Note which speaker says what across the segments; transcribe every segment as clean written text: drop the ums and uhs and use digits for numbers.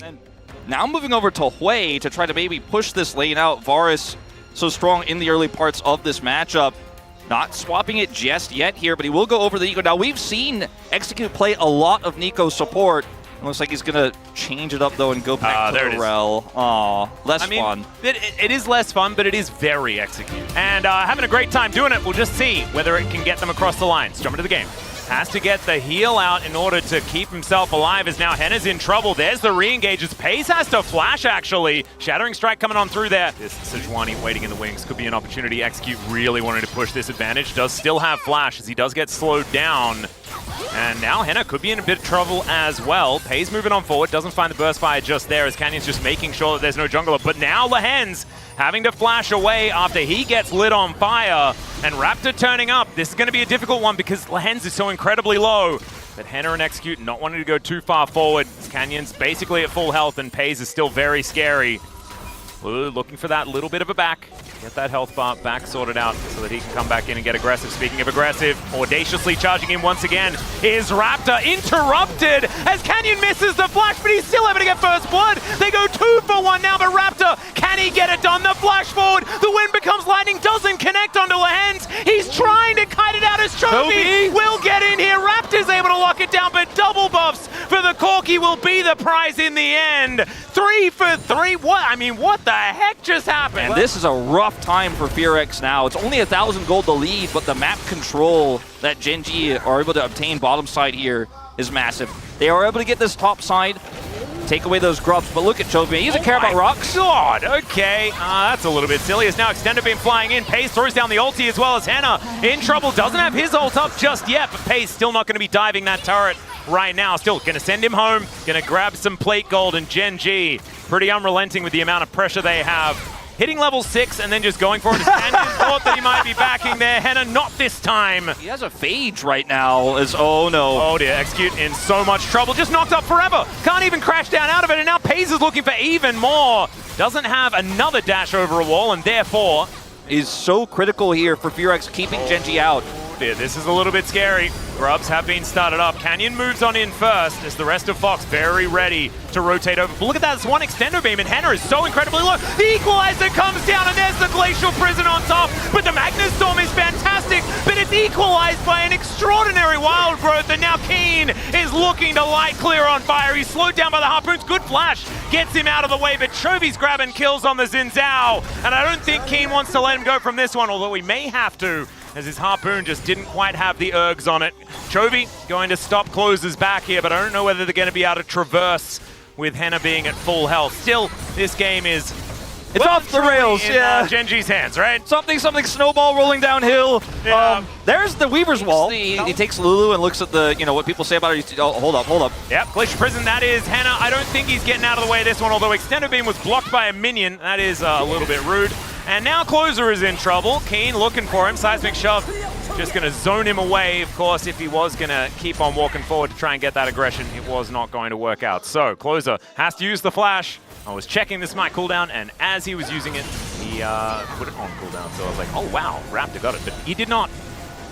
Speaker 1: And now moving over to Hui to try to maybe push this lane out. Varus so strong in the early parts of this matchup. Not swapping it just yet here, but he will go over the Nico. Now, we've seen Execute play a lot of Nico support. It looks like he's going to change it up, though, and go back to the Rel. Aw, less fun.
Speaker 2: It is less fun, but it is very Execute. And having a great time doing it. We'll just see whether it can get them across the lines. Jump into the game. Has to get the heal out in order to keep himself alive, as now Henna's in trouble. There's the re-engages. Paze has to flash, actually. Shattering Strike coming on through there. This Sejuani waiting in the wings could be an opportunity. Execute really wanting to push this advantage. Does still have flash, as he does get slowed down. And now Henna could be in a bit of trouble as well. Paze moving on forward, doesn't find the burst fire just there, as Canyon's just making sure that there's no jungler. But now Lehens having to flash away after he gets lit on fire. And Raptor turning up. This is going to be a difficult one because Lehens is so incredibly low. But Henna and Execute not wanting to go too far forward. Canyon's basically at full health, and Paze is still very scary. Ooh, looking for that little bit of a back. Get that health bar back sorted out so that he can come back in and get aggressive. Speaking of aggressive, audaciously charging in once again is Raptor, interrupted as Canyon misses the flash, but he's still able to get first blood. They go 2 for 1 now, but Raptor, can he get it done? The flash forward, the wind becomes lightning, doesn't connect onto Lehens. He's trying to kite it out as Chovy will get in here. Raptor's able to lock it down, but double buffs for the Corki will be the prize in the end. 3 for 3. What the heck just happened?
Speaker 1: And this is a rough time for Fearx now. It's only 1,000 gold to lead, but the map control that Gen G are able to obtain bottom side here is massive. They are able to get this top side, take away those grubs, but look at Chovy. He doesn't care about rocks.
Speaker 2: God, okay. That's a little bit silly. As now Extended Beam flying in. Paze throws down the ulti as well as Henna. In trouble, doesn't have his ult up just yet, but Paze still not going to be diving that turret right now. Still going to send him home, going to grab some plate gold, and Gen G pretty unrelenting with the amount of pressure they have. Hitting level 6 and then just going for it. Canyon thought that he might be backing there. Henna not this time.
Speaker 1: He has a phage right now. Oh no.
Speaker 2: Oh dear, Execute in so much trouble. Just knocked up forever. Can't even crash down out of it. And now Paze is looking for even more. Doesn't have another dash over a wall, and therefore
Speaker 1: is so critical here for Fearx keeping Gen G out.
Speaker 2: Yeah, this is a little bit scary. Grubs have been started up. Canyon moves on in first as the rest of Fox very ready to rotate over. But look at that, this one extender beam, and Henna is so incredibly low. The equalizer comes down, and there's the Glacial Prison on top. But the Magnus Storm is fantastic, but it's equalized by an extraordinary wild growth, and now Keen is looking to light clear on fire. He's slowed down by the Harpoons. Good flash gets him out of the way, but Chovy's grabbing kills on the Xin Zhao, and I don't think Keen wants to let him go from this one, although he may have to, as his Harpoon just didn't quite have the ergs on it. Chovy going to stop Closer's back here, but I don't know whether they're going to be able to traverse with Henna being at full health. Still, this game is
Speaker 1: off the rails, yeah.
Speaker 2: Gen G's hands, right?
Speaker 1: Something, snowball rolling downhill.
Speaker 2: Yeah.
Speaker 1: There's the Weaver's Wall. He takes Lulu and looks at the, what people say about it. Oh, hold up.
Speaker 2: Yep, Glacier Prison, that is Henna. I don't think he's getting out of the way of this one, although Extended Beam was blocked by a minion. That is a little bit rude. And now Closer is in trouble. Keen looking for him. Seismic Shove just going to zone him away. Of course, if he was going to keep on walking forward to try and get that aggression, it was not going to work out. So Closer has to use the flash. I was checking this might cooldown, and as he was using it, he put it on cooldown. So I was like, oh wow, Raptor got it, but he did not.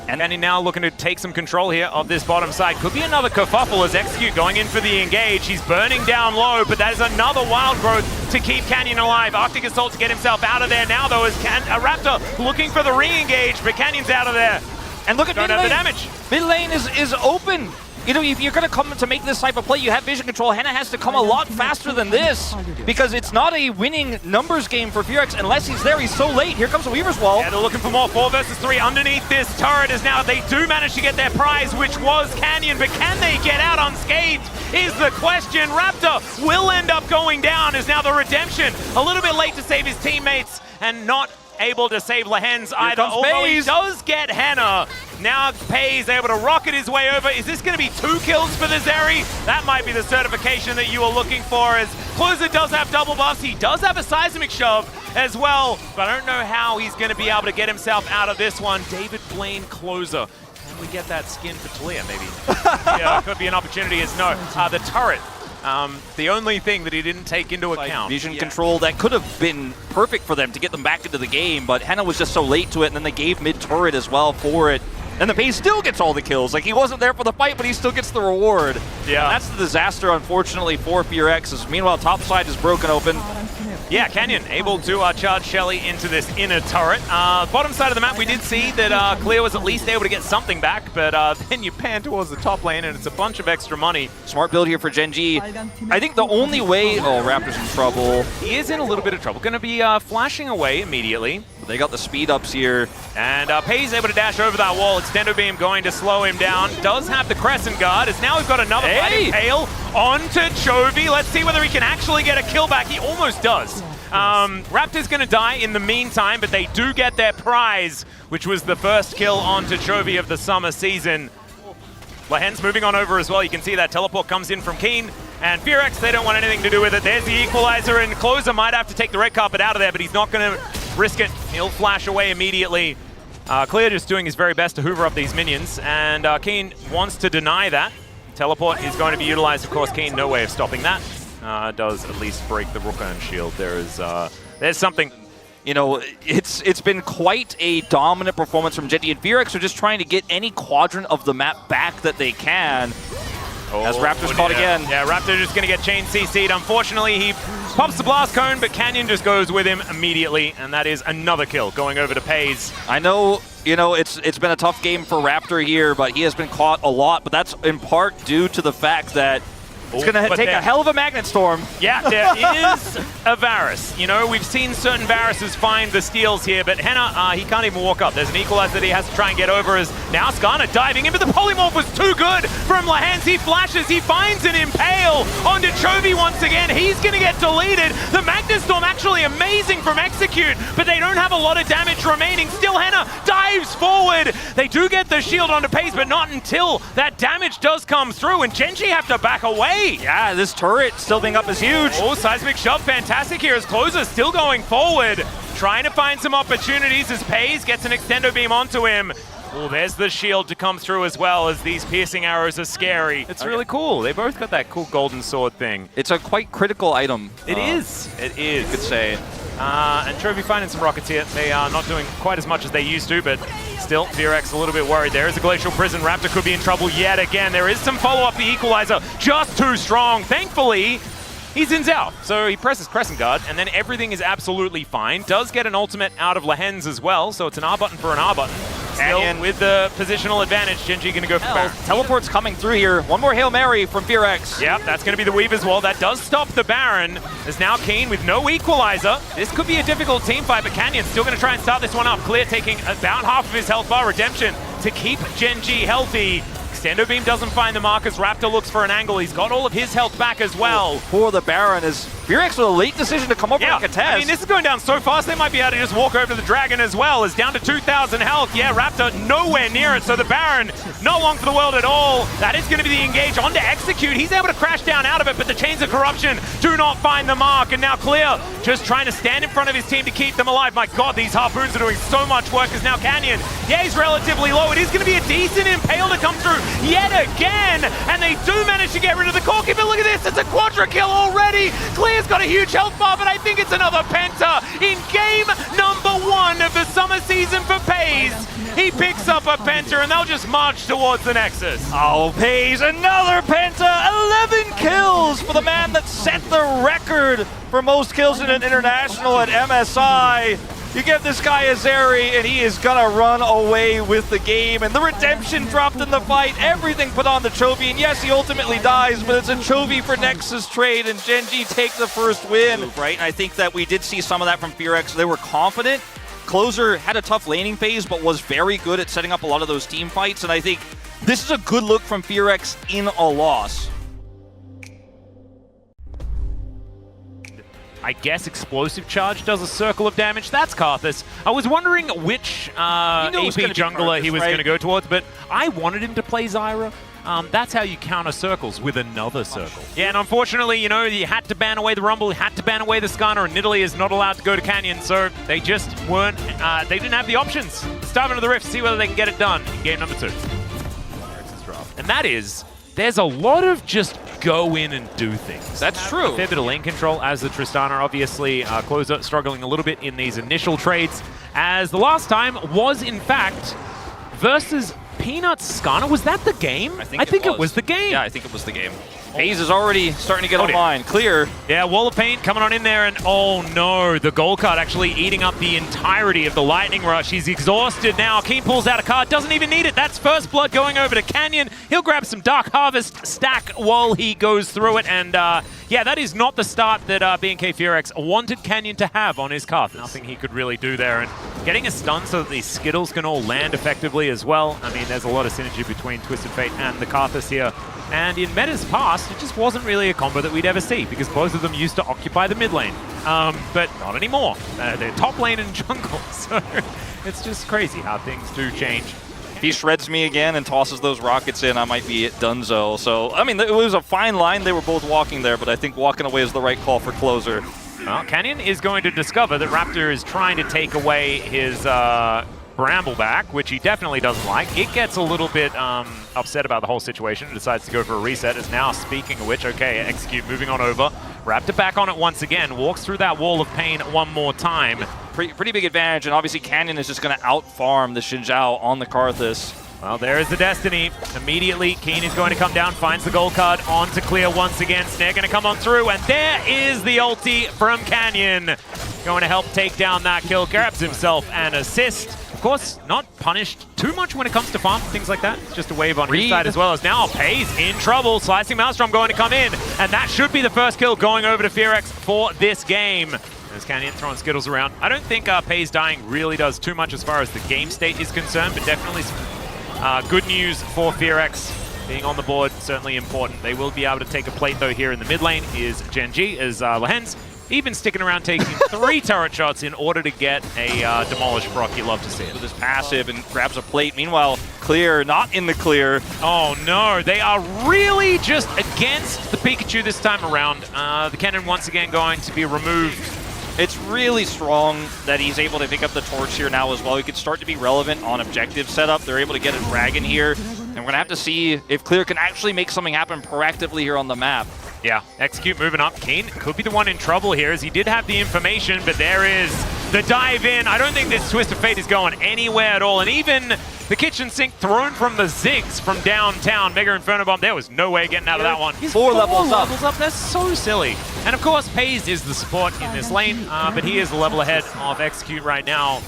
Speaker 2: And then he now looking to take some control here of this bottom side. Could be another kerfuffle as Execute going in for the engage. He's burning down low, but that is another wild growth to keep Canyon alive. Arctic Assault to get himself out of there now, though, as Raptor looking for the re-engage, but Canyon's out of there.
Speaker 1: And look at
Speaker 2: don't have the damage.
Speaker 1: Mid lane is open. If you're going to come to make this type of play, you have vision control. Henna has to come a lot faster than this because it's not a winning numbers game for Fearx unless he's there. He's so late. Here comes the Weaver's Wall.
Speaker 2: Yeah, they're looking for more 4 versus 3 underneath this turret as now they do manage to get their prize, which was Canyon, but can they get out unscathed is the question. Raptor will end up going down as now the redemption. A little bit late to save his teammates and not able to save Lehens either, although he does get Henna. Now Paze able to rocket his way over. Is this going to be 2 kills for the Zeri? That might be the certification that you are looking for, as Closer does have double buffs. He does have a Seismic Shove as well, but I don't know how he's going to be able to get himself out of this one. David Blaine Closer. Can we get that skin for Talia, maybe? Yeah, could be an opportunity as no. The turret. The only thing that he didn't take into account.
Speaker 1: Vision control that could have been perfect for them to get them back into the game, but Henna was just so late to it, and then they gave mid turret as well for it. And the Pace still gets all the kills. Like, he wasn't there for the fight, but he still gets the reward.
Speaker 2: Yeah.
Speaker 1: And that's the disaster, unfortunately, for FearX. As meanwhile, top side is broken open.
Speaker 2: Yeah, Canyon able to charge Shelly into this inner turret. Bottom side of the map, we did see that Clear was at least able to get something back, but then you pan towards the top lane and it's a bunch of extra money.
Speaker 1: Smart build here for Gen G. I think the only way... Oh, Raptor's in trouble.
Speaker 2: He is in a little bit of trouble. Going to be flashing away immediately.
Speaker 1: They got the speed ups here.
Speaker 2: And Pay's able to dash over that wall. Extendo Beam going to slow him down. Does have the Crescent Guard, as now we've got another fighting Pale onto Chovy. Let's see whether he can actually get a kill back. He almost does. Raptor's going to die in the meantime, but they do get their prize, which was the first kill onto Chovy of the summer season. Lahen's moving on over as well. You can see that teleport comes in from Keen. And FearX, they don't want anything to do with it. There's the equalizer, and Closer might have to take the red carpet out of there, but he's not going to risk it. He'll flash away immediately. Clear just doing his very best to hoover up these minions, and Keen wants to deny that. Teleport is going to be utilized, of course. Keen, no way of stopping that. Does at least break the Rookern shield. There's something.
Speaker 1: You know, it's been quite a dominant performance from Gen G, and FearX are just trying to get any quadrant of the map back that they can. As Raptor's caught again.
Speaker 2: Yeah, Raptor just going to get chain CC'd. Unfortunately, he pops the blast cone, but Canyon just goes with him immediately, and that is another kill going over to Pays.
Speaker 1: I know, you know, it's been a tough game for Raptor here, but he has been caught a lot, but that's in part due to the fact that it's going to take a hell of a Magnet Storm.
Speaker 2: Yeah, there is a Varus. You know, we've seen certain Varuses find the steals here, but Henna, he can't even walk up. There's an equalizer that he has to try and get over as now Skarner diving in, but the Polymorph was too good from Lahans. He flashes, he finds an Impale onto Chovy once again. He's going to get deleted. The Magnet Storm actually amazing from Execute, but they don't have a lot of damage remaining. Still Henna dives forward. They do get the shield onto Pace, but not until that damage does come through, and Gen G have to back away.
Speaker 1: Yeah, this turret still being up is huge.
Speaker 2: Oh, seismic shove, fantastic here as Closer still going forward. Trying to find some opportunities as Pays gets an extendo beam onto him. Oh, there's the shield to come through as well, as these piercing arrows are scary. It's really cool. They both got that cool golden sword thing.
Speaker 1: It's a quite critical item.
Speaker 2: It is. It is.
Speaker 1: You could say.
Speaker 2: And Trophy finding some rockets here. They are not doing quite as much as they used to, but still, FearX a little bit worried. There is a Glacial Prison. Raptor could be in trouble yet again. There is some follow-up. The equalizer just too strong. Thankfully, he's in Zhao. So he presses Crescent Guard, and then everything is absolutely fine. Does get an ultimate out of Lahens as well, so it's an R button for an R button. Still with the positional advantage, Gen G going to go for Baron.
Speaker 1: Teleport's coming through here. One more Hail Mary from FearX.
Speaker 2: Yep, that's going to be the Weave as well. That does stop the Baron. There's now Keen with no equalizer. This could be a difficult team fight, but Canyon still going to try and start this one up. Clear taking about half of his health bar. Redemption to keep Gen G healthy. Extendo Beam doesn't find the mark as Raptor looks for an angle. He's got all of his health back as well.
Speaker 1: For the Baron is FearX with a late decision to come over and contest.
Speaker 2: I mean, this is going down so fast, they might be able to just walk over to the Dragon as well. It's down to 2,000 health. Yeah, Raptor nowhere near it, so the Baron, not long for the world at all. That is going to be the engage on to Execute. He's able to crash down out of it, but the Chains of Corruption do not find the mark. And now Clear just trying to stand in front of his team to keep them alive. My God, these Harpoons are doing so much work as now Canyon. Yeah, he's relatively low. It is going to be a decent Impale to come through yet again. And they do manage to get rid of the Corki, but look at this, it's a quadra kill already. Clear's got a huge health bar, but I think it's another Penta in game number 1 of the summer season for Pays. He picks up a Penta and they'll just march towards the Nexus.
Speaker 1: Oh, Pays, another Penta! 11 kills for the man that set the record for most kills in an international at MSI. You give this guy a Zeri, and he is gonna run away with the game. And the redemption dropped in the fight. Everything put on the Chovy. And yes, he ultimately dies, but it's a Chovy for Nexus trade, and Gen G take the first win. Right, and I think that we did see some of that from FearX. They were confident. Closer had a tough laning phase, but was very good at setting up a lot of those team fights. And I think this is a good look from FearX in a loss.
Speaker 2: I guess Explosive Charge does a circle of damage. That's Karthus. I was wondering which AP jungler he was going to go towards, but I wanted him to play Zyra. That's how you counter circles, with another circle. Yeah, and unfortunately, you know, you had to ban away the Rumble, you had to ban away the Skarner, and Nidalee is not allowed to go to Canyon, so they just weren't, they didn't have the options. Let's dive into the Rift, see whether they can get it done in game number 2. And that is, there's a lot of just go in and do things.
Speaker 1: That's true.
Speaker 2: A fair bit of lane control as the Tristana, obviously. Closer struggling a little bit in these initial trades, as the last time was, in fact, versus Peanuts Skarner, was that the game?
Speaker 1: I think
Speaker 2: it was the game.
Speaker 1: Yeah, I think it was the game. FaZe is already starting to get online. Clear.
Speaker 2: Yeah, Wall of Pain coming on in there, and oh no, the gold card actually eating up the entirety of the Lightning Rush. He's exhausted now. Keen pulls out a card, doesn't even need it. That's First Blood going over to Canyon. He'll grab some Dark Harvest stack while he goes through it, and yeah, that is not the start that B&K Furex wanted Canyon to have on his Karthus. Nothing he could really do there, and getting a stun so that these Skittles can all land effectively as well. I mean, there's a lot of synergy between Twisted Fate and the Karthus here. And in metas past, it just wasn't really a combo that we'd ever see, because both of them used to occupy the mid lane. But not anymore. They're top lane and jungle, so it's just crazy how things do change.
Speaker 1: If he shreds me again and tosses those rockets in, I might be donezo. So, I mean, it was a fine line. They were both walking there, but I think walking away is the right call for closer.
Speaker 2: Well, Canyon is going to discover that Raptor is trying to take away his Bramble back, which he definitely doesn't like. It gets a little bit upset about the whole situation and decides to go for a reset. Is now, speaking of which, okay, Execute moving on over. Raptor back on it once again, walks through that Wall of Pain one more time.
Speaker 1: Pretty big advantage, and obviously Canyon is just going to out-farm the Xin Zhao on the Karthus.
Speaker 2: Well, there is the Destiny. Immediately, Keen is going to come down, finds the gold card, on to clear once again. Snare going to come on through, and there is the ulti from Canyon. Going to help take down that kill, grabs himself an assist. Of course, not punished too much when it comes to farm, things like that. It's just a wave on his side as well, as now FaZe in trouble. Slicing Maelstrom going to come in, and that should be the first kill going over to Furex for this game. There's Canyon throwing Skittles around. I don't think FaZe dying really does too much as far as the game state is concerned, but definitely some good news for Furex. Being on the board, certainly important. They will be able to take a plate, though, here in the mid lane is Gen G, as Lehens even sticking around taking 3 turret shots in order to get a Demolish proc. You love to see it.
Speaker 1: With his passive and grabs a plate. Meanwhile, Clear not in the clear.
Speaker 2: Oh no, they are really just against the Pikachu this time around. The cannon once again going to be removed.
Speaker 1: It's really strong that he's able to pick up the torch here now as well. He could start to be relevant on objective setup. They're able to get a dragon here. And we're going to have to see if Clear can actually make something happen proactively here on the map.
Speaker 2: Yeah, Execute moving up. Keen could be the one in trouble here, as he did have the information, but there is the dive in. I don't think this Twist of Fate is going anywhere at all. And even the kitchen sink thrown from the Ziggs from downtown. Mega Inferno Bomb, there was no way getting out of that one.
Speaker 1: He's 4 levels up.
Speaker 2: That's so silly. And of course, FaZe is the support in this lane, but he is a level ahead of Execute right now.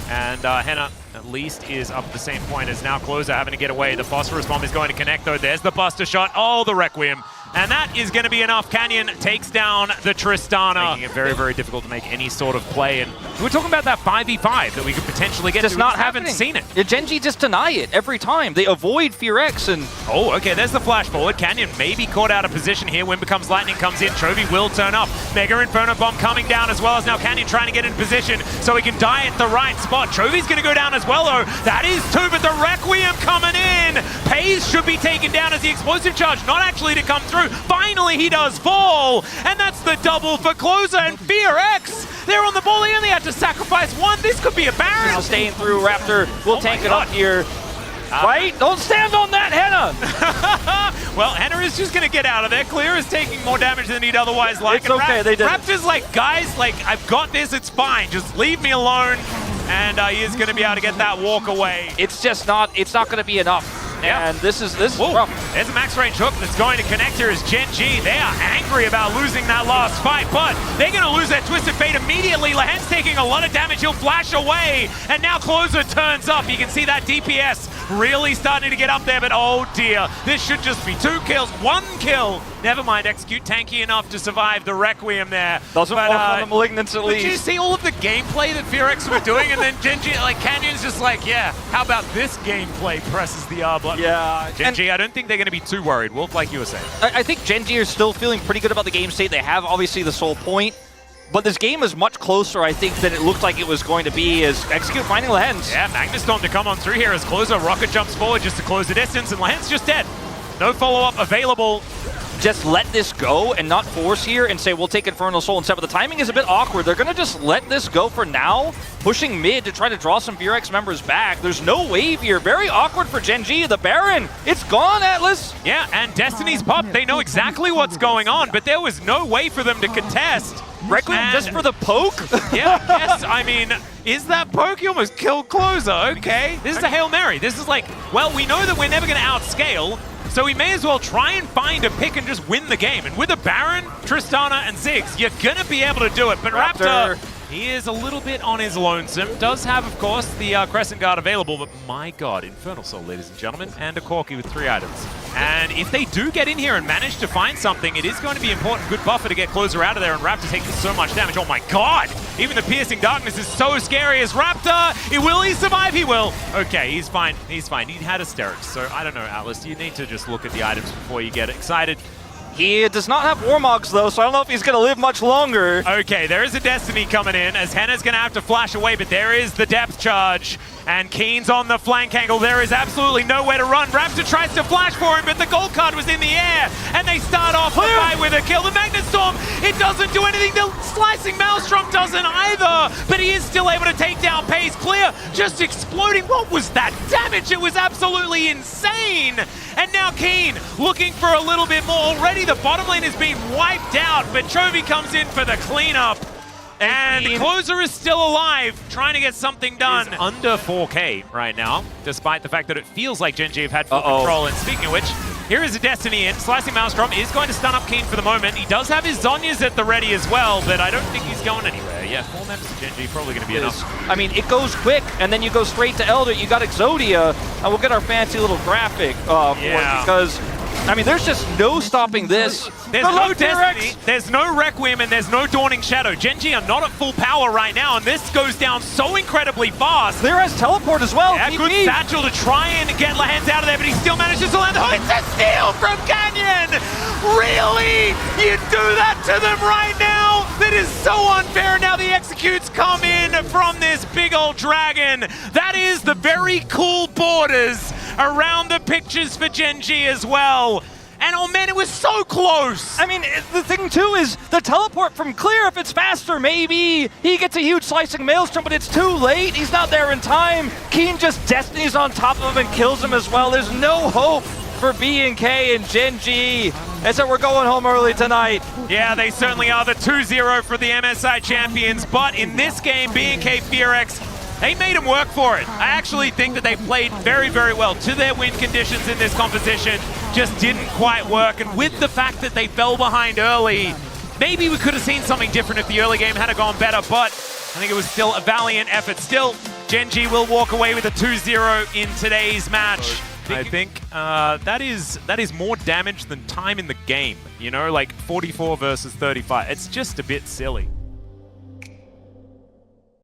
Speaker 2: And Henna at least is up at the same point as now Closer having to get away. The Phosphorus Bomb is going to connect, though. There's the Buster Shot. Oh, the Requiem. And that is going to be enough. Canyon takes down the Tristana. Making it very, very difficult to make any sort of play. And we're talking about that 5v5 that we could potentially get
Speaker 1: just
Speaker 2: to.
Speaker 1: Not
Speaker 2: haven't seen it.
Speaker 1: Gen G just deny it every time. They avoid Furex and...
Speaker 2: Oh, okay, there's the flash forward. Canyon may be caught out of position here. Wind Becomes Lightning comes in. Chovy will turn up. Mega Inferno Bomb coming down, as well as now Canyon trying to get in position so he can die at the right spot. Chovy's going to go down as well, though. That is 2, but the Requiem coming in. FaZe should be taken down as the explosive charge, not actually to come through. Finally, he does fall, and that's the double for Closer. And Furex, they're on the ball. They only had to sacrifice 1. This could be a Baron.
Speaker 1: Staying through, Raptor will tank it up here. Right? Don't stand on that, Henna!
Speaker 2: Well, Henna is just going to get out of there. Clear is taking more damage than he'd otherwise like.
Speaker 1: It's okay, they did.
Speaker 2: Raptor's like, guys, like, I've got this, it's fine. Just leave me alone. And he is going to be able to get that walk away.
Speaker 1: It's just not, it's not going to be enough. Yeah. And this is rough.
Speaker 2: There's a max range hook that's going to connect here as Gen G. They are angry about losing that last fight, but they're going to lose that Twisted Fate immediately. Lehen's taking a lot of damage. He'll flash away, and now Closer turns up. You can see that DPS really starting to get up there, but oh dear. This should just be 2 kills, 1 kill. Never mind, Execute tanky enough to survive the Requiem there.
Speaker 1: Doesn't work on the Malignance at least.
Speaker 2: Did you see all of the gameplay that Furex were doing? And then Gen G, like, Canyon's just like, yeah, how about this gameplay? Presses the R button.
Speaker 1: Yeah.
Speaker 2: Gen G, I don't think they're going to be too worried. Wolf, like you were saying.
Speaker 1: I think Gen G are still feeling pretty good about the game state. They have, obviously, the Soul Point. But this game is much closer, I think, than it looked like it was going to be as Execute finding Lehens.
Speaker 2: Yeah, Magnus Storm to come on through here as Closer. Rocket jumps forward just to close the distance, and Lehens just dead. No follow-up available.
Speaker 1: Just let this go and not force here and say, we'll take Infernal Soul instead. But the timing is a bit awkward. They're going to just let this go for now, pushing mid to try to draw some Furex members back. There's no wave here. Very awkward for Gen G. The Baron, it's gone, Atlas.
Speaker 2: Yeah, and Destiny's popped. They know exactly what's going on, but there was no way for them to contest.
Speaker 1: Requiem
Speaker 2: And-
Speaker 1: just for the poke?
Speaker 2: Yeah, yes, I mean, is that poke? You almost killed Closer, okay. This is a Hail Mary. This is like, well, we know that we're never going to outscale, so we may as well try and find a pick and just win the game. And with a Baron, Tristana, and Ziggs, you're going to be able to do it. But Raptor, he is a little bit on his lonesome. Does have, of course, the Crescent Guard available, but my god, Infernal Soul, ladies and gentlemen, and a Corki with 3 items. And if they do get in here and manage to find something, it is going to be important. Good buffer to get Closer out of there, and Raptor taking so much damage. Oh my god! Even the Piercing Darkness is so scary as Raptor! Will he survive? He will! Okay, he's fine. He's fine. He had Hysterics, so I don't know, Atlas. You need to just look at the items before you get excited.
Speaker 1: He does not have Warmogs though, so I don't know if he's going to live much longer.
Speaker 2: Okay, there is a Destiny coming in as Henna's going to have to flash away, but there is the depth charge. And Keen's on the flank angle. There is absolutely nowhere to run. Raptor tries to flash for him, but the gold card was in the air. And they start off the fight with a kill. The Magnet Storm, it doesn't do anything. The Slicing Maelstrom doesn't either. But he is still able to take down Pace. Clear, just exploding. What was that damage? It was absolutely insane. And now Keen looking for a little bit more. Already the bottom lane is being wiped out, but Chovy comes in for the cleanup. And Closer is still alive, trying to get something done. He's under 4K right now, despite the fact that it feels like Gen G have had full control. And speaking of which, here is a Destiny in. Slicing Maelstrom is going to stun up Keen for the moment. He does have his Zhonya's at the ready as well, but I don't think he's going anywhere. Yeah, 4 members of Gen G probably going to be enough.
Speaker 1: I mean, it goes quick, and then you go straight to Elder. You got Exodia, and we'll get our fancy little graphic for it because... I mean, there's just no stopping this.
Speaker 2: There's no Destiny, there's no Requiem, and there's no Dawning Shadow. Gen G are not at full power right now, and this goes down so incredibly fast.
Speaker 1: There has teleport as well.
Speaker 2: Yeah, good satchel to try and get Lahens out of there, but he still manages to land the It's a steal from Canyon! Really? You do that to them right now? That is so unfair. Now the executes come in from this big old dragon. That is the very cool borders around the pictures for Gen G as well. And oh man, it was so close!
Speaker 1: I mean, the thing too is the teleport from Clear, if it's faster, maybe he gets a huge Slicing Maelstrom, but it's too late. He's not there in time. Keen just Destiny's on top of him and kills him as well. There's no hope for B&K and Gen G. And so we're going home early tonight.
Speaker 2: Yeah, they certainly are the 2-0 for the MSI champions, but in this game, B&K Fearex, they made him work for it. I actually think that they played very, very well to their win conditions in this competition. Just didn't quite work. And with the fact that they fell behind early, maybe we could have seen something different if the early game had gone better, but I think it was still a valiant effort. Still, Gen G will walk away with a 2-0 in today's match. I think that is more damage than time in the game. You know, like 44 versus 35. It's just a bit silly.